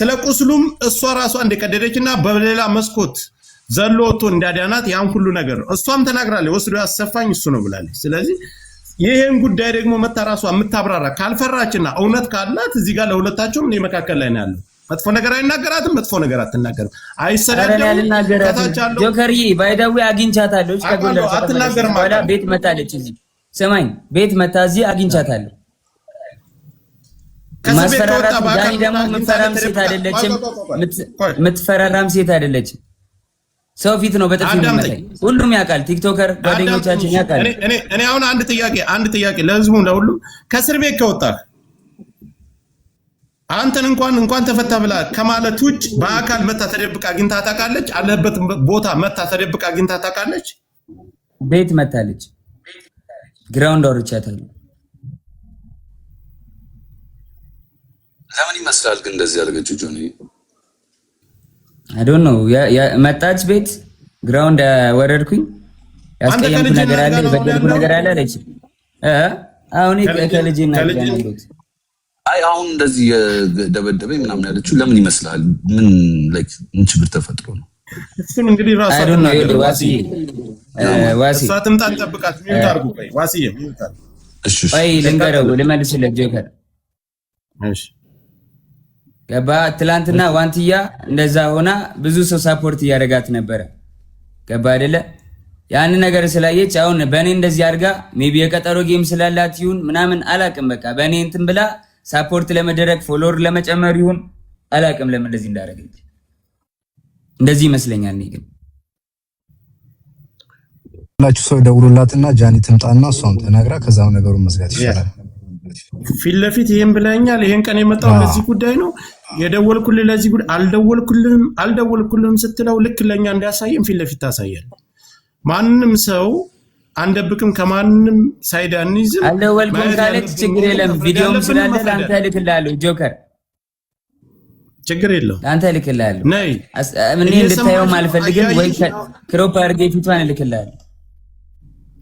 ስለቁስሉም እሷ ራሷ እንደቀደደችና በሌላ መስኮት ዘሎ ወጥቶ እንዳዳናት ያን ሁሉ ነገር እሷም ተናግራለች ወስዶ ያሰፋኝ እሱ ነው ብላለች ስለዚህ ይሄን ጉዳይ ደግሞ መታራሷ የምታብራራ ካልፈራችና እውነት ካላት እዚህ ጋር ለሁለታቸውም እኔ መካከል ላይ ነው ያለው መጥፎ ነገር አይናገራትም መጥፎ ነገር አትናገርም አይሰደደም ከታቻለው ጆከሪ ባይዳዊ አግኝቻታለሁ ከጎንደር አትናገርም ወላ ቤት መታለች እዚህ ሰማኝ ቤት መታ እዚህ አግኝቻታለሁ ማስፈራራት ዳኒ ደግሞ ምትፈራም ሴት አይደለችም ምትፈራራም ሴት አይደለችም ሰው ፊት ነው በጥፊ መመታይ ሁሉም ያውቃል ቲክቶከር ጓደኞቻችን ያውቃል እኔ አሁን አንድ ጥያቄ ለህዝቡ ለሁሉ ከእስር ቤት ከወጣህ አንተን እንኳን ተፈታ ብላ ከማለት ውጭ በአካል መታ ተደብቃ አግኝታ ታውቃለች አለበት ቦታ መታ ተደብቃ አግኝታ ታውቃለች ቤት መታለች ግራውንድ አውርቻታለሁ ለምን ይመስላል ግን እንደዚህ ያደረገችው ጆኒ I don't know መጣች ቤት ግራውንድ ወረድኩኝ ያስቀየምኩ ነገር አለ በደልኩ ነገር አለ አለች አሁን ከልጅና ያገናኙት አይ አሁን እንደዚህ ደበደበኝ ምናምን ያለችው ለምን ይመስላል ምን ላይክ ምን ችግር ተፈጥሮ ነው እሱን እንግዲህ ራሱ I don't know ዋሲ እሷትም ታንጠብቃት ሚውት አድርጉ ቆይ ዋሲዬ ሚውት አድርጉ እሺ አይ ልንገረው ልመልስለት ጆከር እሺ ገባ ትላንትና ዋንቲያ እንደዛ ሆና ብዙ ሰው ሰፖርት ያደርጋት ነበር ገባ አይደለ ያን ነገር ስላየች አሁን በእኔ እንደዚህ አድርጋ ሜቢ የቀጠሮ ጌም ስላላት ይሁን ምናምን አላቅም በቃ በእኔ እንትን ብላ ሰፖርት ለመደረግ ፎሎወር ለመጨመር ይሁን አላቅም ለምን እንደዚህ እንዳደረገች እንደዚህ ይመስለኛል እኔ ግን ሁላችሁ ሰው ደውሉላትና ጃኒ ትምጣና እሷም ተናግራ ከዛው ነገሩን መስጋት ይችላል ፊት ለፊት ይሄን ብለኛል ይሄን ቀን የመጣው ለዚህ ጉዳይ ነው የደወልኩልህ ለዚህ ጉዳይ አልደወልኩልህም ስትለው ልክ ለኛ እንዲያሳየን ፊት ለፊት ታሳያል ማንንም ሰው አንደብቅም ከማንንም ሳይድ አንይዝም አልደወልኩም ካለች ችግር የለም ቪዲዮም ስላለ አንተ ልክላለሁ ጆከር ችግር የለውም አንተ ልክላለሁ ነይ ምን እንድታየው ማልፈልግም ወይ ክሮፕ አድርጌ ፊቷን ልክላለሁ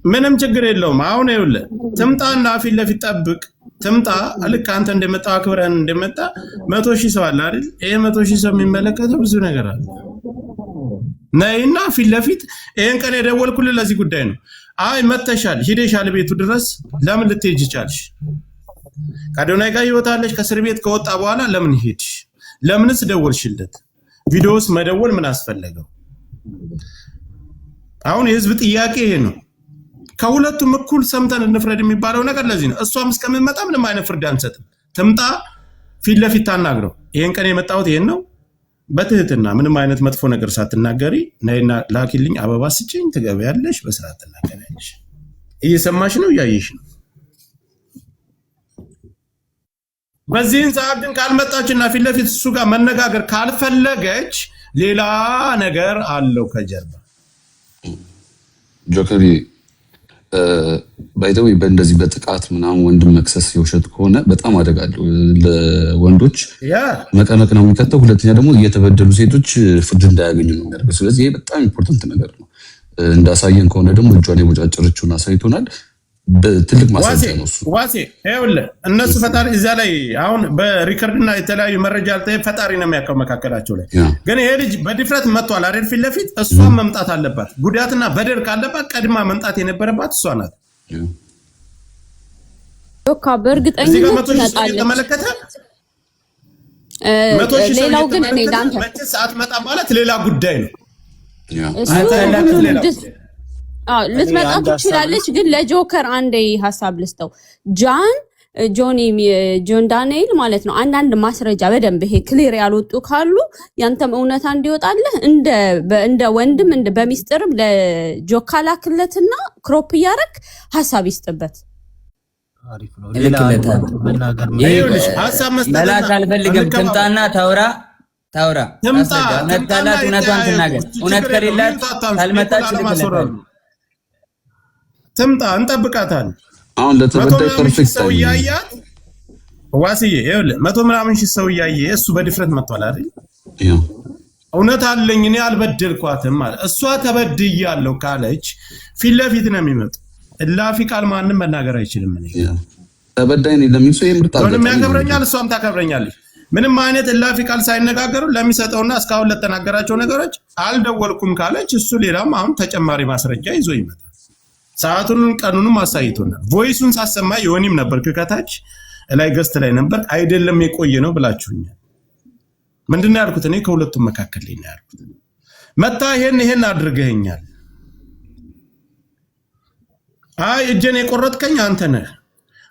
ምንም ችግር የለውም አሁን ይኸውልህ ትምጣና ፊት ለፊት ጠብቅ ትምጣ ልክ አንተ እንደመጣ አክብረን እንደመጣ 100,000 ሰው አለ አይደል ይሄ 100,000 ሰው የሚመለከተው ብዙ ነገር አለ ነይና ፊት ለፊት ይሄን ቀን የደወልኩልህ ለዚህ ጉዳይ ነው አይ መተሻል ሂደሻል ቤቱ ድረስ ለምን ልትሄጂ ቻልሽ ከአዶናይ ጋር ይወጣለሽ ከእስር ቤት ከወጣ በኋላ ለምን ሄድሽ ለምንስ ደወልሽለት ቪዲዮስ መደወል ምን አስፈለገው አሁን የህዝብ ጥያቄ ይሄ ነው ከሁለቱም እኩል ሰምተን እንፍረድ የሚባለው ነገር ለዚህ ነው እሷም እስከምትመጣ ምንም አይነት ፍርድ አንሰጥም ትምጣ ፊት ለፊት ታናግረው ይሄን ቀን የመጣሁት ይሄን ነው በትህትና ምንም አይነት መጥፎ ነገር ሳትናገሪ ነይና ላኪልኝ አበባ ስጭኝ ትገበያለሽ በስርዓት ተናገሪያለሽ እየሰማሽ ነው እያየሽ ነው በዚህን ሰዓት ግን ካልመጣችና ፊት ለፊት እሱ ጋር መነጋገር ካልፈለገች ሌላ ነገር አለው ከጀርባ ጆከሪ ባይ ዘ ዌይ በእንደዚህ በጥቃት ምናምን ወንድም መክሰስ የውሸት ከሆነ በጣም አደጋለሁ ለወንዶች መቀመቅ ነው የሚከተው ሁለተኛ ደግሞ እየተበደሉ ሴቶች ፍርድ እንዳያገኙ ነው የሚያደርገው ስለዚህ ይሄ በጣም ኢምፖርታንት ነገር ነው እንዳሳየን ከሆነ ደግሞ እጇን የቦጫጨረችውን አሳይቶናል በትልቅ ማሳያ ነው እሱ ዋሴ ይኸውልህ እነሱ ፈጣሪ እዛ ላይ አሁን በሪከርድና የተለያዩ መረጃ አልተ ፈጣሪ ነው የሚያውቀው መካከላቸው ላይ ግን ይሄ ልጅ በዲፍረት መጥቷል አይደል ፊት ለፊት እሷም መምጣት አለባት ጉዳትና በደል ካለባት ቀድማ መምጣት የነበረባት እሷ ናት ዶካ በእርግጠኝነት ተመለከተ ሌላው ግን እኔ ዳንተ መቼ ሰዓት መጣ ማለት ሌላ ጉዳይ ነው ልትመጣ ትችላለች ግን ለጆከር አንዴ ሐሳብ ልስጠው ጆን ዳንኤል ማለት ነው አንዳንድ ማስረጃ በደንብ ይሄ ክሊር ያልወጡ ካሉ ያንተም እውነታ እንዲወጣልህ እንደ ወንድም እንደ በሚስጥርም ለጆካ ላክለትና ክሮፕ ያረክ ሐሳብ ይስጥበት አሪፍ ነው ሌላ መናገር ሐሳብ መስጠት መላክ አልፈልግም ትምጣና ታውራ ነታላት እውነቷን ትናገር እውነት ከሌላት ካልመጣች ልክለታል ትምጣ እንጠብቃታለን አሁን ለተበዳይ ፐርፌክት ሰው ያያት ዋሲዬ ይኸውልህ 100 ምናምን ሺህ ሰው ያየ እሱ በዲፍረንት መጥቷል አይደል እውነት አለኝ እኔ አልበደልኳትም ማለት እሷ ተበድያለሁ ካለች ፊት ለፊት ነው የሚመጣ እላፊ ቃል ማንንም መናገር አይችልም እኔ ተበዳይ ነኝ ለሚል ሰው የምርጣ ምንም ያከብረኛል እሷም ታከብረኛለች ምንም አይነት እላፊ ቃል ሳይነጋገሩ ለሚሰጠውና እስካሁን ለተናገራቸው ነገሮች አልደወልኩም ካለች እሱ ሌላም አሁን ተጨማሪ ማስረጃ ይዞ ይመጣል። ሰዓቱን ቀኑንም አሳይቶናል። ቮይሱን ሳሰማ ዮኒም ነበር ከታች ላይ ገስት ላይ ነበር አይደለም የቆየ ነው ብላችሁኛል። ምንድነው ያልኩት? እኔ ከሁለቱም መካከል ላይ ነው ያልኩት። መታ ይሄን አድርገኛል። አይ እጄን የቆረጥከኝ አንተ ነህ።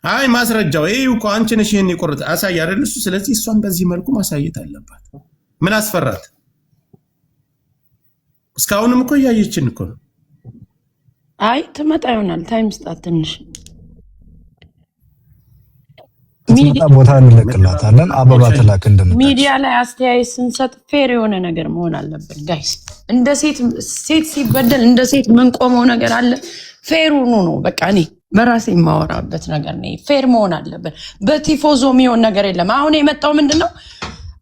አይ ማስረጃው ይሄው እኮ አንቺ ነሽ ይሄን የቆረጥ አሳይ አይደል እሱ። ስለዚህ እሷን በዚህ መልኩ ማሳየት አለባት። ምን አስፈራት? እስካሁንም እኮ ያየችን እኮ ነው። አይ ትመጣ ይሆናል ታይም ስጣት ትንሽ ሚዲያ ቦታ እንለቅላታለን። አበባ ተላክ እንደምታውቁ ሚዲያ ላይ አስተያየት ስንሰጥ ፌር የሆነ ነገር መሆን አለበት ጋይስ። እንደ ሴት ሲበደል እንደ ሴት ምን ቆመው ነገር አለ። ፌር ነው በቃ እኔ በራሴ የማወራበት ነገር ነው። ፌር መሆን አለበት። በቲፎዞ የሚሆን ነገር የለም። አሁን የመጣው ምንድነው?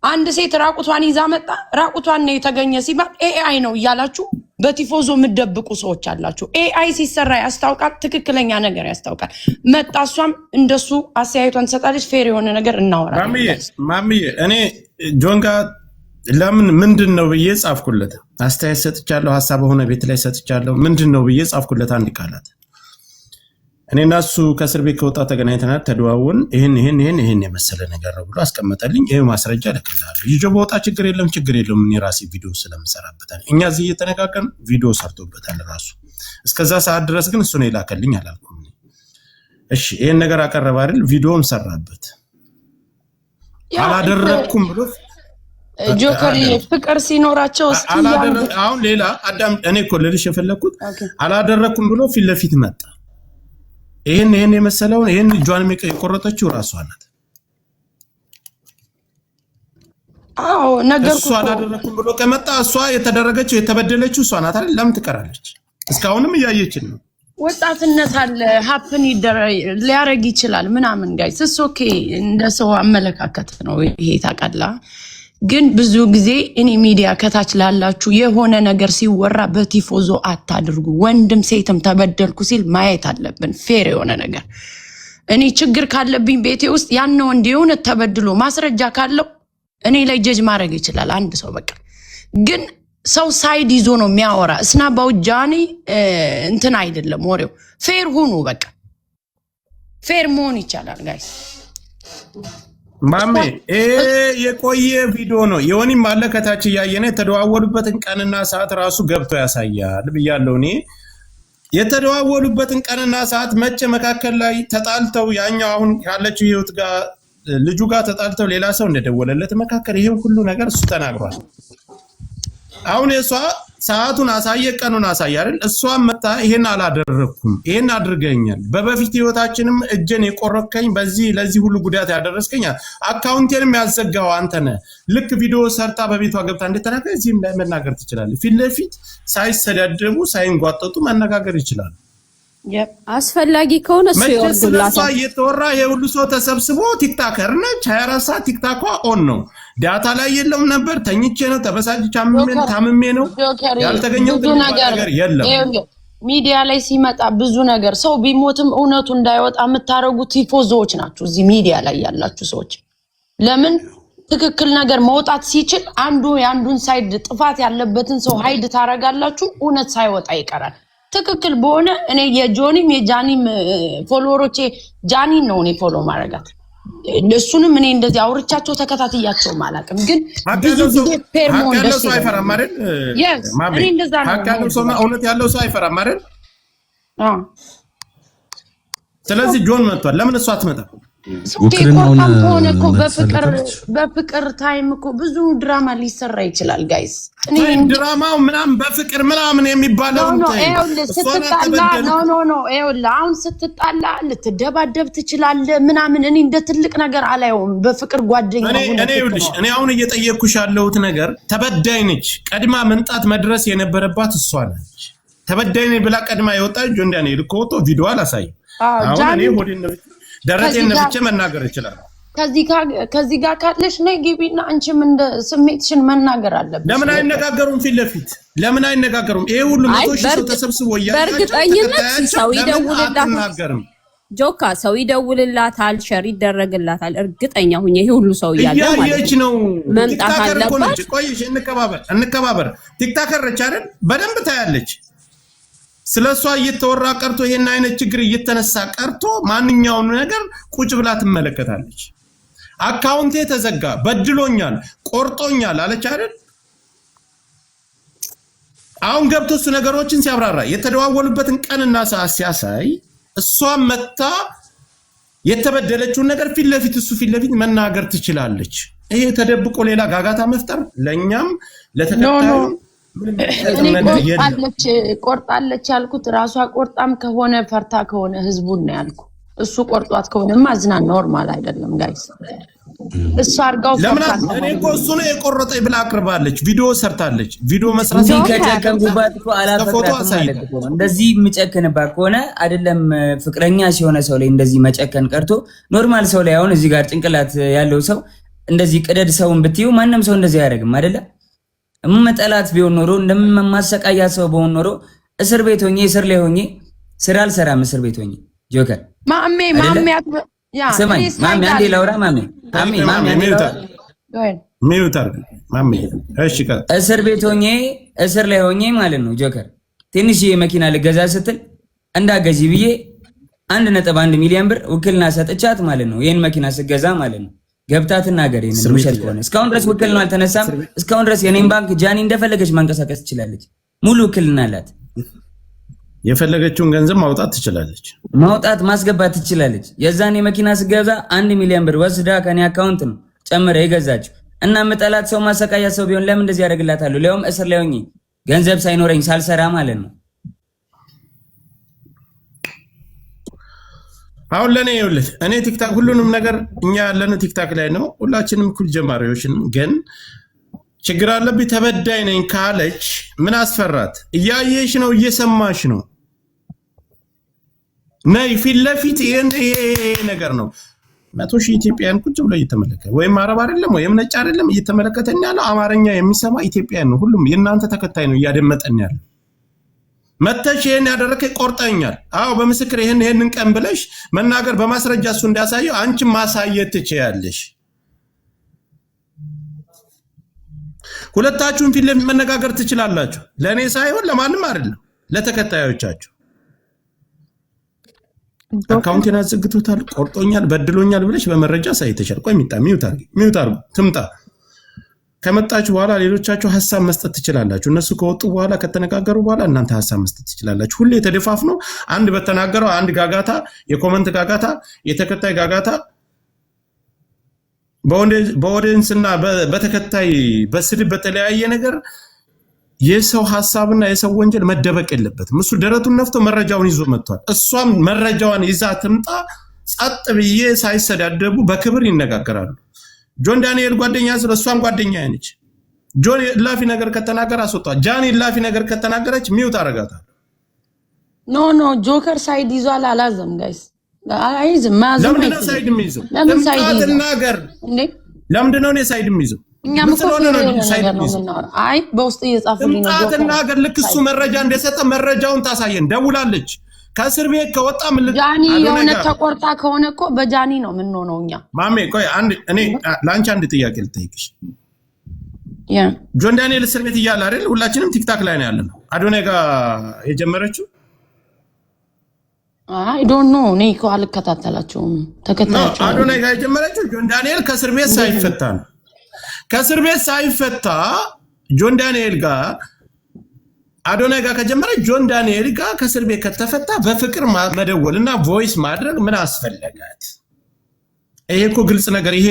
አንድ ሴት ራቁቷን ይዛ መጣ። ራቁቷን ነው የተገኘ ሲባል ኤአይ ነው እያላችሁ በቲፎዞ የምትደብቁ ሰዎች አላችሁ። ኤአይ ሲሰራ ያስታውቃል፣ ትክክለኛ ነገር ያስታውቃል። መጣ እሷም እንደሱ አስተያየቷን ትሰጣለች። ፌር የሆነ ነገር እናወራለን። ማሚዬ እኔ ጆንጋ ለምን ምንድነው ብዬ ጻፍኩለት። አስተያየት ሰጥቻለሁ፣ ሐሳብ ሆነ ቤት ላይ ሰጥቻለሁ። ምንድነው ብዬ ጻፍኩለት አንድ ቃላት። እኔና እሱ ከእስር ቤት ከወጣ ተገናኝተናል፣ ተደዋወልን። ይሄን የመሰለ ነገር ነው ብሎ አስቀመጠልኝ። ይሄ ማስረጃ ልክልሃለሁ። ይጆ በወጣ ችግር የለም። እኔ ራሴ ቪዲዮ ስለምሰራበታል። እኛ እዚህ እየተነጋገርን ቪዲዮ ሰርቶበታል ራሱ። እስከዛ ሰዓት ድረስ ግን እሱ ነው የላከልኝ አላልኩም። እሺ ይሄን ነገር አቀረበ አይደል? ቪዲዮም ሰራበት። አላደረኩም ብሎ ጆከር ፍቅር ሲኖራቸው አሁን ሌላ አዳም እኔ እኮ ልልሽ የፈለኩት አላደረኩም ብሎ ፊት ለፊት መጣ። ይሄን የመሰለውን ይሄን ጇን የቆረጠችው ራሷ ናት። አዎ ነገርኩ እሷ አላደረኩም ብሎ ከመጣ እሷ የተደረገችው የተበደለችው እሷ ናት አይደል? ለምን ትቀራለች? እስካሁንም እያየችን ነው። ወጣትነት አለ ሀፕን ሊያረግ ይችላል ምናምን ጋይስ እሱ ኦኬ እንደ ሰው አመለካከት ነው ይሄ ታውቃለህ። ግን ብዙ ጊዜ እኔ ሚዲያ ከታች ላላችሁ የሆነ ነገር ሲወራ በቲፎዞ አታድርጉ። ወንድም ሴትም ተበደልኩ ሲል ማየት አለብን ፌር የሆነ ነገር። እኔ ችግር ካለብኝ ቤቴ ውስጥ ያን ወንድ የሆነ ተበድሎ ማስረጃ ካለው እኔ ላይ ጀጅ ማድረግ ይችላል አንድ ሰው በቃ። ግን ሰው ሳይድ ይዞ ነው የሚያወራ። እስና ባውጃኒ እንትን አይደለም ወሬው። ፌር ሁኑ በቃ። ፌር መሆን ይቻላል ጋይስ። ማሜ የቆየ ቪዲዮ ነው። የሆነም ማለ ከታች ያየነ የተደዋወሉበትን ቀንና ሰዓት ራሱ ገብቶ ያሳያል ብያለሁ። እኔ የተደዋወሉበትን ቀንና ሰዓት መቼ መካከል ላይ ተጣልተው ያኛው አሁን ያለችው ህይወት ጋር ልጁ ጋር ተጣልተው ሌላ ሰው እንደደወለለት መካከል ይሄን ሁሉ ነገር እሱ ተናግሯል። አሁን የሷ ሰዓቱን አሳየ ቀኑን አሳየ አይደል? እሷም መጣ ይሄን አላደረኩም ይሄን አድርገኛል፣ በበፊት ህይወታችንም እጄን የቆረከኝ በዚህ ለዚህ ሁሉ ጉዳት ያደረስከኝ አካውንቴንም ያዘጋው አንተ ነህ። ልክ ቪዲዮ ሰርታ በቤቷ ገብታ እንደተናገረ እዚህም ላይ መናገር ትችላለህ። ፊት ለፊት ሳይሰዳደቡ ሳይንጓጠጡ መናገር ይችላል። አስፈላጊ ከሆነ እሱ ይወርዱላታል። የተወራ የሁሉ ሰው ተሰብስቦ ቲክታከር ነች 24 ሰዓት ቲክታኳ ኦን ነው። ዳታ ላይ የለም ነበር። ተኝቼ ነው ተበሳጭቼ ታምሜ ነው ያልተገኘው ነገር የለም። ሚዲያ ላይ ሲመጣ ብዙ ነገር ሰው ቢሞትም እውነቱ እንዳይወጣ የምታረጉት ቲፎዞዎች ናችሁ። እዚህ ሚዲያ ላይ ያላችሁ ሰዎች ለምን ትክክል ነገር መውጣት ሲችል አንዱ የአንዱን ሳይድ ጥፋት ያለበትን ሰው ሃይድ ታረጋላችሁ፣ እውነት ሳይወጣ ይቀራል። ትክክል በሆነ እኔ የጆኒም የጃኒም ፎሎወሮቼ ጃኒን ነው እኔ ፎሎ ማረጋት። እሱንም እኔ እንደዚህ አውርቻቸው ተከታትያቸው ማላቅም። ግን ብዙ ጊዜ ፔርሞን ደስ ይላል አይፈራም አይደል? እኔ እንደዛ ነው። ሀቃሉ ሰው እውነት ያለው ሰው አይፈራም አይደል? ስለዚህ ጆን መጥቷል። ለምን እሷ አትመጣም? በፍቅር ታይም እኮ ብዙ ድራማ ሊሰራ ይችላል ጋይስ። ድራማው ምናምን በፍቅር ምናምን የሚባለው አሁን ስትጣላ ልትደባደብ ትችላለህ ምናምን። እኔ እንደ ትልቅ ነገር አላየውም። በፍቅር ጓደኛ እኔ አሁን እየጠየቅኩሽ ያለሁት ነገር ተበዳይ ነች። ቀድማ መንጣት መድረስ የነበረባት እሷ ነች። ተበዳይ ነች ብላ ቀድማ የወጣች ጆንዳኔ ልኮቶ ቪዲዮ አላሳይ። አሁን እኔ ሆዴን ደረቴን ነፍቼ መናገር ይችላል። ከዚህ ጋር ካለሽ ነይ ግቢና አንቺም እንደ ስሜትሽን መናገር አለብሽ። ለምን አይነጋገሩም? ፊት ለፊት ለምን አይነጋገሩም? ይሄ ሁሉ መቶ ሺህ ሰው ተሰብስቦ በእርግጠኝነት ሰው ይደውልላታል። ጆካ ሰው ይደውልላታል፣ ሸር ይደረግላታል። እርግጠኛ ሁኜ ይሄ ሁሉ ሰው እያለ ማለት ነው መምጣት አለባት። ቆይሽ እንከባበር ቲክታከር ነች አይደል? በደንብ ታያለች። ስለሷ እየተወራ ቀርቶ ይሄን አይነት ችግር እየተነሳ ቀርቶ ማንኛውም ነገር ቁጭ ብላ ትመለከታለች። አካውንቴ ተዘጋ፣ በድሎኛል፣ ቆርጦኛል አለች አይደል? አሁን ገብቶ እሱ ነገሮችን ሲያብራራ የተደዋወሉበትን ቀንና ሰዓት ሲያሳይ እሷም መታ የተበደለችውን ነገር ፊት ለፊት መናገር ትችላለች። ይሄ ተደብቆ ሌላ ጋጋታ መፍጠር ለኛም ለተከታዩ ቆርጣለች ያልኩት ራሷ ቆርጣም ከሆነ ፈርታ ከሆነ ህዝቡን ነው ያልኩ። እሱ ቆርጧት ከሆነማ ዝና ኖርማል አይደለም ጋይስ። እሱ አርጋው እኔ እኮ እሱ ነው የቆረጠኝ ብላ አቅርባለች። ቪዲዮ ሰርታለች። ቪዲዮ መስራት ከጨከንኩባት እኮ አላፈቅራትም ማለት እኮ ነው። እንደዚህ የምጨክንባት ከሆነ አይደለም ፍቅረኛ ሲሆነ ሰው ላይ እንደዚህ መጨከን ቀርቶ ኖርማል ሰው ላይ አሁን እዚህ ጋር ጭንቅላት ያለው ሰው እንደዚህ ቅደድ ሰውን ብትዩ ማንም ሰው እንደዚህ አያደርግም አይደለ? እመጠላት ቢሆን ኖሮ እንደማሰቃያ ሰው በሆን ኖሮ እስር ቤት ሆኜ እስር ላይ ሆኜ ስራ አልሰራም። እስር ቤት ሆኜ ጆከር ማሜ ስማኝ ማሜ አንዴ ላውራ ማሜ እሺ እስር ቤት ሆኜ እስር ላይ ሆኜ ማለት ነው ጆከር ትንሽ መኪና ልገዛ ስትል እንዳገዢ ብዬ 1.1 ሚሊዮን ብር ውክልና ሰጥቻት ማለት ነው። ይሄን መኪና ስገዛ ማለት ነው ገብታ ትናገር። ይሄን ውሸት ከሆነ እስካሁን ድረስ ውክልና አልተነሳም። እስካሁን ድረስ የኔን ባንክ ጃኒ እንደፈለገች ማንቀሳቀስ ትችላለች። ሙሉ ውክልና አላት። የፈለገችውን ገንዘብ ማውጣት ትችላለች። ማውጣት ማስገባት ትችላለች። የዛን የመኪና ስገዛ 1 ሚሊዮን ብር ወስዳ ከኔ አካውንት ነው ጨምረ የገዛችው። እና መጠላት ሰው ማሰቃያ ሰው ቢሆን ለምን እንደዚህ ያደርግላታለሁ? ለውም እስር ላይ ሆኜ ገንዘብ ሳይኖረኝ ሳልሰራ ማለት ነው። አሁን ለኔ ይኸውልህ እኔ ቲክታክ ሁሉንም ነገር እኛ ያለነው ቲክታክ ላይ ነው። ሁላችንም እኩል ጀማሪዎች ነን። ግን ችግር አለብኝ ተበዳይ ነኝ ካለች ምን አስፈራት? እያየሽ ነው፣ እየሰማሽ ነው። ነይ ፊት ለፊት ይሄ ነገር ነው። 100,000 ኢትዮጵያን ቁጭ ብሎ እየተመለከተ ወይም አረብ አይደለም ወይም ነጭ አይደለም እየተመለከተኝ ያለው አማርኛ የሚሰማ ኢትዮጵያን ነው። ሁሉም የእናንተ ተከታይ ነው እያደመጠኝ ያለው። መተሽ ይሄን ያደረከ ቆርጠኛል። አዎ በምስክር ይሄንን ቀን ብለሽ መናገር በማስረጃ እሱ እንዲያሳየው አንቺ ማሳየት ትችያለሽ። ሁለታችሁም ፊት ለፊት መነጋገር ትችላላችሁ። ለኔ ሳይሆን ለማንም አይደለም፣ ለተከታዮቻችሁ። አካውንቴን አዘግቶታል፣ ቆርጦኛል፣ በድሎኛል ብለሽ በመረጃ ሳይተሻል። ቆይ ሚውት አርጉ ትምጣ። ከመጣችሁ በኋላ ሌሎቻችሁ ሐሳብ መስጠት ትችላላችሁ። እነሱ ከወጡ በኋላ ከተነጋገሩ በኋላ እናንተ ሐሳብ መስጠት ትችላላችሁ። ሁሌ ተደፋፍኖ አንድ በተናገረው አንድ ጋጋታ፣ የኮመንት ጋጋታ፣ የተከታይ ጋጋታ በኦዲየንስና በተከታይ በስድብ በተለያየ ነገር የሰው ሐሳብና የሰው ወንጀል መደበቅ የለበትም። እሱ ደረቱን ነፍቶ መረጃውን ይዞ መጥቷል። እሷም መረጃዋን ይዛ ትምጣ። ጸጥ ብዬ ሳይሰዳደቡ በክብር ይነጋገራሉ። ጆን ዳንኤል ጓደኛ ስለ እሷም ጓደኛ ነች። ጆን ላፊ ነገር ከተናገረ አስወጣ። ጃኒ ላፊ ነገር ከተናገረች ሚውት አረጋታል። ኖ ጆከር ሳይድ ይዟል አላዘም ጋይስ አይዝም ማዘም ለምን ነው ሳይድ የሚይዘው? ለምን ሳይድ ነገር እንዴ? ለምን ነው ሳይድ የሚይዘው? እኛም እኮ ሳይድ ነው። አይ በውስጥ እየጻፉልኝ ነው ጆከር ነገር ልክ እሱ መረጃ እንደሰጠ መረጃውን ታሳየን። ደውላለች ከእስር ቤት ከወጣ ምን ጃኒ የሆነ ተቆርጣ ከሆነ እኮ በጃኒ ነው ምን ነው እኛ ማሜ ቆይ እኔ ላንቺ አንድ ጥያቄ ልጠይቅሽ። ጆን ዳንኤል እስር ቤት እያለ አይደል ሁላችንም ቲክታክ ላይ ነው ያለነው። አዶናይ ጋር የጀመረችው አይ ዶንት ኖ እኔ እኮ አልከታተላቸውም። ተከታታቸው አዶናይ ጋር የጀመረችው ጆን ዳንኤል ከእስር ቤት ሳይፈታ ነው። ከእስር ቤት ሳይፈታ ጆን ዳንኤል ጋር አዶናይ ጋር ከጀመረ ጆን ዳንኤል ጋር ከእስር ቤት ከተፈታ በፍቅር መደወልና ቮይስ ማድረግ ምን አስፈለጋት? ይሄ እኮ ግልጽ ነገር። ይሄ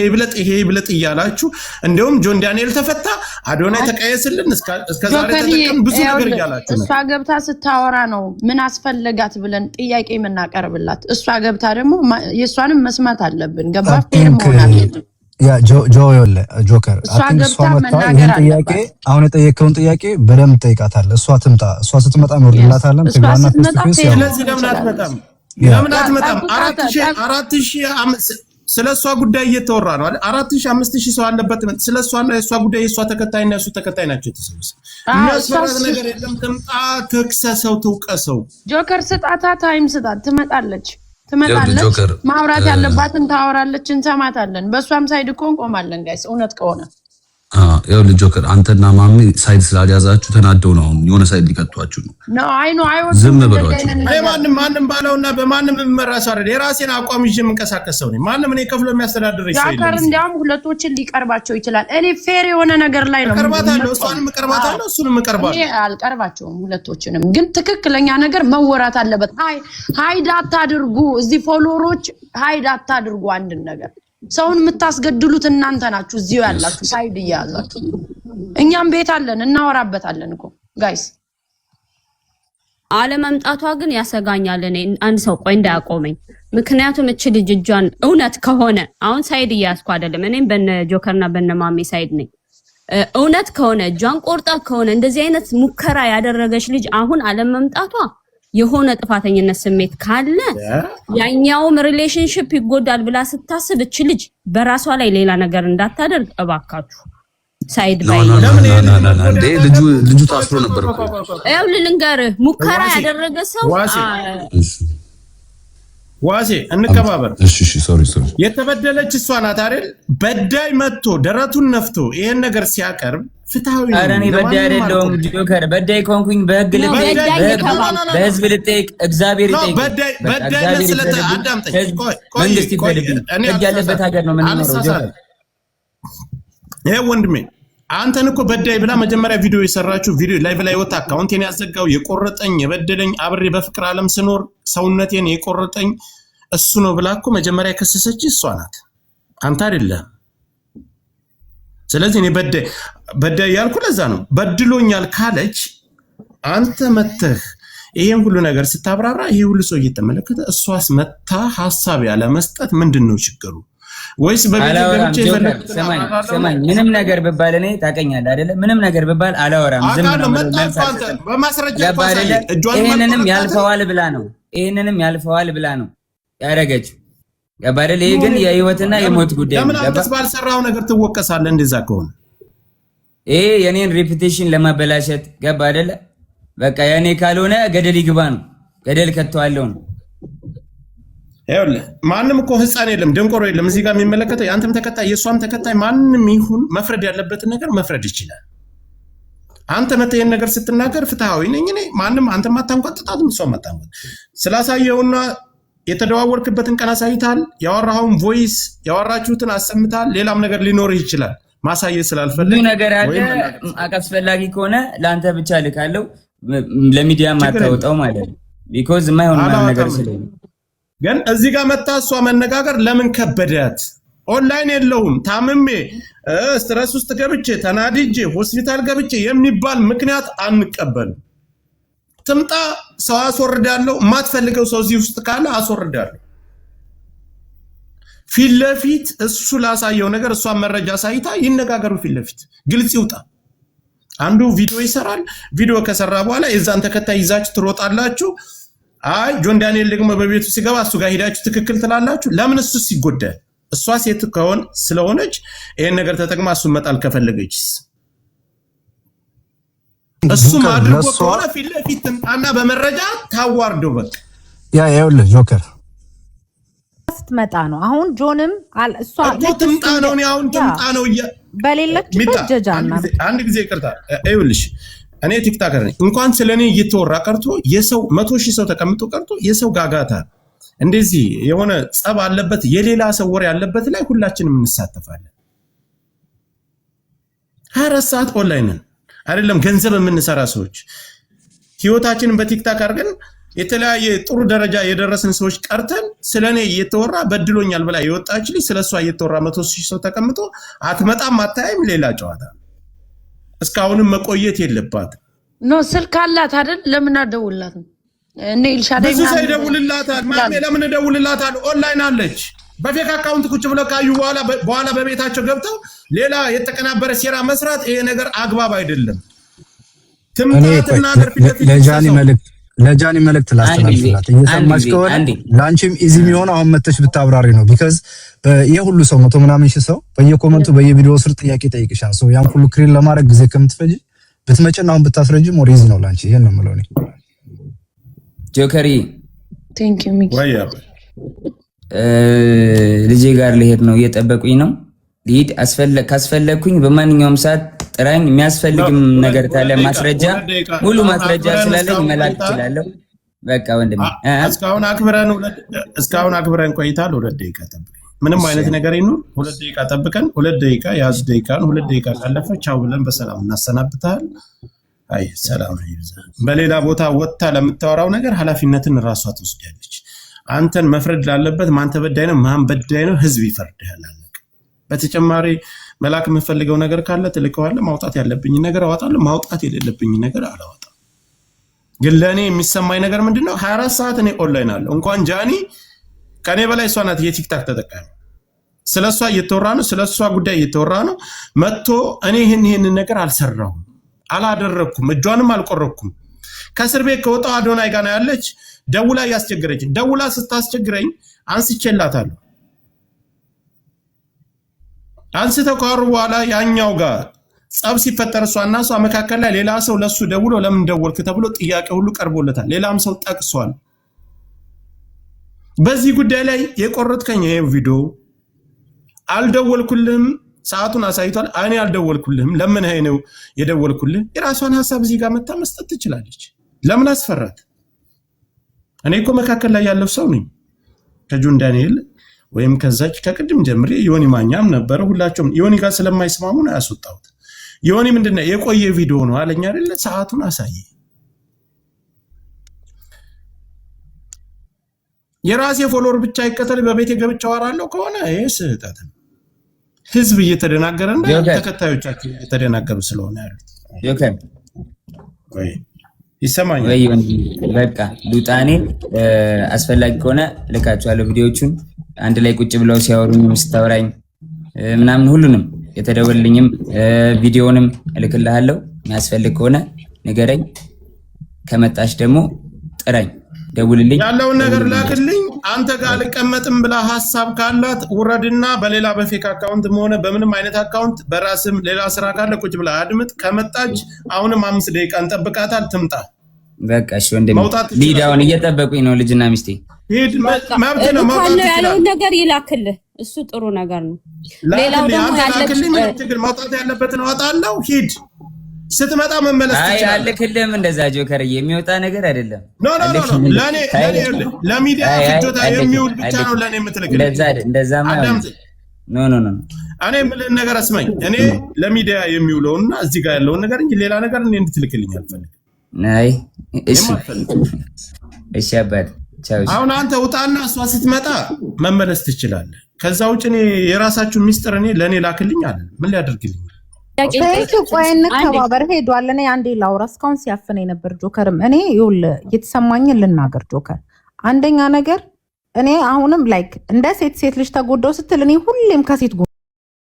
ይብለጥ እያላችሁ እንደውም ጆን ዳንኤል ተፈታ አዶናይ ተቀየስልን እስከዛሬ ተጠቀም ብዙ ነገር እያላችሁ ነው። እሷ ገብታ ስታወራ ነው ምን አስፈለጋት ብለን ጥያቄ የምናቀርብላት። እሷ ገብታ ደግሞ የእሷንም መስማት አለብን። ገባ ፌር መሆን አለብን። ያ ጆከር ጥያቄ አሁን የጠየቀውን ጥያቄ በደንብ ጠይቃታለህ። እሷ ትምጣ። እሷ ስትመጣ እንወርድላታለን። ትግባና ስለዚህ ለምን አትመጣም? 4,000 ስለሷ ጉዳይ እየተወራ ነው አይደል? 4,000 5,000 ሰው አለበት። ስለሷና የሷ ጉዳይ የሷ ተከታይና የሱ ተከታይ ናቸው የተሰበሰቡ። የሚያስፈራት ነገር የለም። ትምጣ፣ ትክሰሰው፣ ትውቀሰው። ጆከር ስጣታ ታይም ስጣት፣ ትመጣለች። ትመጣለች፣ ማውራት ያለባትን ታወራለች፣ እንሰማታለን። በእሷም ሳይድ እኮ እንቆማለን ጋይስ እውነት ከሆነ ያው ጆከር አንተና ማሚ ሳይድ ስላልያዛችሁ ተናደው ነው የሆነ ሳይድ ሊቀጥቷችሁ ነው። ዝም ብሏችሁ ማንም ባለውና በማንም መራስ አይደል የራሴን አቋም ይዤ የምንቀሳቀስ ሰው ነኝ። ማንም እኔ ከፍሎ የሚያስተዳድር ይችላል። ጃከር እንዲያውም ሁለቶችን ሊቀርባቸው ይችላል። እኔ ፌር የሆነ ነገር ላይ ነው ቀርባታለሁ፣ እሷንም ቀርባታለሁ፣ እሱንም ቀርባለሁ። እኔ አልቀርባቸውም ሁለቶችንም፣ ግን ትክክለኛ ነገር መወራት አለበት። ሃይድ አታድርጉ፣ እዚህ ፎሎወሮች ሃይድ አታድርጉ አንድን ነገር ሰውን የምታስገድሉት እናንተ ናችሁ። እዚሁ ያላችሁ ሳይድ እያያዛችሁ እኛም ቤት አለን እናወራበታለን እኮ ጋይስ። አለመምጣቷ ግን ያሰጋኛል። እኔ አንድ ሰው ቆይ እንዳያቆመኝ። ምክንያቱም እቺ ልጅ እጇን እውነት ከሆነ አሁን ሳይድ እያያዝኩ አይደለም። እኔም በነ ጆከርና በነ ማሜ ሳይድ ነኝ። እውነት ከሆነ እጇን ቆርጣ ከሆነ እንደዚህ አይነት ሙከራ ያደረገች ልጅ አሁን አለመምጣቷ የሆነ ጥፋተኝነት ስሜት ካለ ያኛውም ሪሌሽንሺፕ ይጎዳል ብላ ስታስብ እቺ ልጅ በራሷ ላይ ሌላ ነገር እንዳታደርግ እባካችሁ ሳይድ ባይ እንዴ ልጁ ታስሮ ነበር እኮ ያው ልንገርህ ሙከራ ያደረገ ሰው ዋሴ እንከባበር። እሺ ሶሪ የተበደለች እሷ ናት አይደል? በዳይ መጥቶ ደረቱን ነፍቶ ይሄን ነገር ሲያቀርብ ፍትሃዊ ነው። አረኔ በዳይ አይደለም ጆከር። በዳይ ኮንኩኝ በህዝብ ልጠይቅ እግዚአብሔር ይጠይቅ። በዳይ ስለተ አዳምጠኝ። መንግስት ይፈልግኝ ያለበት ሀገር ነው የምንኖረው ጆከር። ይሄ ወንድሜ አንተን እኮ በዳይ ብላ መጀመሪያ ቪዲዮ የሰራችሁ ቪዲዮ ላይቭ ላይ ወጣ አካውንቴን ያዘጋው የቆረጠኝ የበደለኝ አብሬ በፍቅር ዓለም ስኖር ሰውነቴን የቆረጠኝ እሱ ነው ብላ እኮ መጀመሪያ የከሰሰች እሷ ናት፣ አንተ አይደለም። ስለዚህ እኔ በዳይ ያልኩ ለዛ ነው። በድሎኛል ካለች አንተ መተህ ይሄን ሁሉ ነገር ስታብራራ ይሄ ሁሉ ሰው እየተመለከተ እሷስ መታ ሐሳብ ያለ መስጠት ምንድነው ችግሩ? ወይስ በቤት ገብቼ ሰማኝ ምንም ነገር በባል እኔ ታቀኛለህ አይደለ? ምንም ነገር በባል አላወራም። ዝም ነው በማስረጃ ይሄንንም ያልፈዋል ብላ ነው ያደረገችው። ገባ አይደል? ይሄ ግን የህይወትና የሞት ጉዳይ ነው። ገባ? ባልሰራው ነገር ትወቀሳለህ እንደዛ ከሆነ ይሄ የኔን ሬፑቴሽን ለማበላሸት ገባ አይደለ? በቃ የኔ ካልሆነ ገደል ይግባ ነው፣ ገደል ከተዋለው ነው። ይኸውልህ ማንም እኮ ህፃን የለም ደንቆሮ የለም እዚህ ጋር የሚመለከተው የአንተም ተከታይ የእሷም ተከታይ ማንም ይሁን መፍረድ ያለበትን ነገር መፍረድ ይችላል። አንተ መተህ ይሄን ነገር ስትናገር ፍትሃዊ ነኝ እኔ ማንም አንተም አታንቋጥጣትም እሷም አታንቋጥ ስላሳየውና የተደዋወልክበትን ቀን አሳይታል። ያወራኸውን ቮይስ ያወራችሁትን አሰምታል። ሌላም ነገር ሊኖር ይችላል ማሳየት ስላልፈልግ ነገር አለ። አስፈላጊ ከሆነ ለአንተ ብቻ ልካለው ለሚዲያ ማታወጣው ማለት ነው። ቢኮዝ የማይሆን ነገር ስለሆነ ግን እዚህ ጋር መታ እሷ መነጋገር ለምን ከበዳት? ኦንላይን የለውም ታምሜ ስትረስ ውስጥ ገብቼ ተናድጄ ሆስፒታል ገብቼ የሚባል ምክንያት አንቀበልም። ትምጣ፣ ሰው አስወርዳለሁ። የማትፈልገው ሰው እዚህ ውስጥ ካለ አስወርዳለሁ። ፊት ለፊት እሱ ላሳየው ነገር እሷ መረጃ ሳይታ ይነጋገሩ። ፊት ለፊት ግልጽ ይውጣ። አንዱ ቪዲዮ ይሰራል። ቪዲዮ ከሰራ በኋላ የዛን ተከታይ ይዛችሁ ትሮጣላችሁ። አይ ጆን ዳንኤል ደግሞ በቤቱ ሲገባ እሱ ጋር ሄዳችሁ ትክክል ትላላችሁ። ለምን እሱ ሲጎዳል? እሷ ሴት ከሆነ ስለሆነች ይሄን ነገር ተጠቅማ እሱን መጣል ከፈለገችስ እሱም አድርጎ ከሆነ ፊት ለፊት ትምጣና በመረጃ ታዋርደው። በቃ ይኸውልህ ጆከር ስትመጣ ነው አሁን ጆንም እሷ ትምጣ ነው አሁን ትምጣ ነው በሌለችበት ጀጃና አንድ ጊዜ ይቅርታ ይኸውልሽ እኔ ቲክታከር ነኝ። እንኳን ስለኔ እየተወራ ቀርቶ የሰው 100,000 ሰው ተቀምጦ ቀርቶ የሰው ጋጋታ እንደዚህ የሆነ ጸብ አለበት የሌላ ሰው ወሬ ያለበት ላይ ሁላችንም እንሳተፋለን። 24 ሰዓት ኦንላይን አይደለም ገንዘብ የምንሰራ ሰዎች ህይወታችንን በቲክታክ አድርገን የተለያየ ጥሩ ደረጃ የደረስን ሰዎች ቀርተን ስለኔ እየተወራ በድሎኛል ብላ የወጣች ልጅ ስለሷ እየተወራ 100,000 ሰው ተቀምጦ አትመጣም አታይም። ሌላ ጨዋታ እስካሁንም መቆየት የለባትም። ኖ ስልክ አላት አይደል? ለምን አደውልላት? እኔ ኢልሻዳይ ብዙ ሰው ይደውልላታል። ማሜ ለምን እደውልላታል? ኦንላይን አለች። በፌክ አካውንት ቁጭ ብለው ካዩ በኋላ በቤታቸው ገብተው ሌላ የተቀናበረ ሴራ መስራት ይሄ ነገር አግባብ አይደለም። ትምጣትና ለጃኒ መልእክት ላስተላልፍላት እየሰማች ከሆነ ላንቺም ኢዚ የሚሆነው አሁን መተሽ ብታብራሪ ነው። ቢካዝ የሁሉ ሰው 100 ምናምን ሺህ ሰው በየኮመንቱ በየቪዲዮ ስር ጥያቄ ጠይቅሻል። ሶ ያን ሁሉ ክሪል ለማድረግ ጊዜ ከምትፈጂ ብትመጪና አሁን ብታስረጂ ሞር ኢዚ ነው ላንቺ። ይሄን ነው የምለው እኔ ጆከሪ። ቴንክ ዩ ሚኪ። ልጄ ጋር ልሄድ ነው፣ እየጠበቁኝ ነው። ልሂድ። ካስፈለግኩኝ በማንኛውም ሰዓት ጥራኝ። የሚያስፈልግም ነገር ካለ ማስረጃ፣ ሙሉ ማስረጃ ስላለኝ መላክ እችላለሁ። በቃ ወንድሜ እስካሁን አክብረን ቆይታል። 2 ደቂቃ ጠብቀን ምንም አይነት ነገር ይኑር 2 ደቂቃ ጠብቀን 2 ደቂቃ ያዝ ደቂቃን 2 ደቂቃ ካለፈ ቻው ብለን በሰላም እናሰናብታል። አይ ሰላም ይብዛ። በሌላ ቦታ ወጣ ለምታወራው ነገር ኃላፊነትን ራሷ ትወስዳለች። አንተን መፍረድ ላለበት ማን ተበዳይ ነው ማን በዳይ ነው ህዝብ ይፈርዳል። አለቀ። በተጨማሪ መላክ የምፈልገው ነገር ካለ ትልከዋለህ። ማውጣት ያለብኝ ነገር አወጣለሁ፣ ማውጣት የሌለብኝ ነገር አላወጣም። ግን ለኔ የሚሰማኝ ነገር ምንድነው 24 ሰዓት እኔ ኦንላይን አለው። እንኳን ጃኒ ከኔ በላይ እሷ ናት የቲክታክ ተጠቃሚ። ስለሷ እየተወራ ነው፣ ስለሷ ጉዳይ እየተወራ ነው። መጥቶ እኔ ይሄን ነገር አልሰራሁም፣ አላደረኩም፣ እጇንም አልቆረኩም። ከእስር ቤት ከወጣው አዶናይ ጋር ያለች ደውላ ያስቸግረች። ደውላ ስታስቸግረኝ አንስቼላታለሁ። አንስተው ካወሩ በኋላ ያኛው ጋር ጸብ ሲፈጠር እሷና እሷ መካከል ላይ ሌላ ሰው ለሱ ደውሎ ለምን ደወልክ ተብሎ ጥያቄ ሁሉ ቀርቦለታል። ሌላም ሰው ጠቅሷል። በዚህ ጉዳይ ላይ የቆረጥከኝ ይሄ ቪዲዮ አልደወልኩልህም፣ ሰዓቱን አሳይቷል። እኔ አልደወልኩልህም፣ ለምን ይሄ ነው የደወልኩልህ? የራሷን ሐሳብ እዚህ ጋር መታ መስጠት ትችላለች። ለምን አስፈራት? እኔ እኮ መካከል ላይ ያለው ሰው ነኝ። ከጁን ዳንኤል ወይም ከዛች ከቅድም ጀምሬ ዮኒ ማኛም ነበረ። ሁላቸውም ዮኒ ጋር ስለማይስማሙ ነው ያስወጣሁት። ዮኒ ምንድነው የቆየ ቪዲዮ ነው አለኝ አይደለ? ሰዓቱን አሳይ። የራሴ ፎሎወር ብቻ ይከተል በቤቴ ገብቼ አወራለሁ ከሆነ ይሄ ስህተት ነው። ህዝብ እየተደናገረ እና ተከታዮቻችን እየተደናገሩ ስለሆነ ያሉት ይሰማኛል። በቃ ሉጣኔ አስፈላጊ ከሆነ ልካቸዋለሁ ቪዲዮቹን አንድ ላይ ቁጭ ብለው ሲያወሩኝ ስታወራኝ ምናምን ሁሉንም የተደወልልኝም ቪዲዮንም እልክልሃለሁ። የሚያስፈልግ ከሆነ ንገረኝ። ከመጣች ደግሞ ጥራኝ፣ ደውልልኝ፣ ያለውን ነገር ላክልኝ። አንተ ጋር አልቀመጥም ብላ ሐሳብ ካላት ውረድና በሌላ በፌክ አካውንት ሆነ በምንም አይነት አካውንት በራስም ሌላ ስራ ካለ ቁጭ ብላ አድምጥ። ከመጣች አሁንም 5 ደቂቃ እንጠብቃታል፣ ትምጣ። በቃ እሺ ወንድሜ፣ ሊዳውን እየጠበቁኝ ነው ልጅና ሚስቴ። ሂድ፣ መብት ነው። ያለውን ነገር ይላክልህ፣ እሱ ጥሩ ነገር ነው። ሌላው ደግሞ ማውጣት ያለበትን አወጣለሁ። ሂድ፣ ስትመጣ መመለስ ትችላለህ። አይ አልክልህም፣ እንደዛ ጆከርዬ የሚወጣ ነገር አይደለም። ኖ ለሚዲያ ፍጆታ የሚውል ብቻ ነው ለኔ የምትልክልኝ። እንደዛ ማለት ኖ እኔ የምልህን ነገር አስማኝ። እኔ ለሚዲያ የሚውለውና እዚህ ጋር ያለውን ነገር እንጂ ሌላ ነገር እኔ እንድትልክልኝ አልፈልግም። አይ እሺ አባቴ ቻው። አሁን አንተ ውጣና እሷ ስትመጣ መመለስ ትችላለህ። ከዛ ውጭ እኔ የራሳችሁ ሚስጥር እኔ ለኔ ላክልኝ አለ። ምን ሊያደርግልኝ? ቆይ እንከባበር። ሄዷል። እኔ አንዴ ላውራ። እስካሁን ሲያፍነኝ ነበር ጆከርም። እኔ ይኸውልህ እየተሰማኝን ልናገር ጆከር። አንደኛ ነገር እኔ አሁንም ላይክ እንደ ሴት ልጅ ተጎዳው ስትል እኔ ሁሌም ከሴት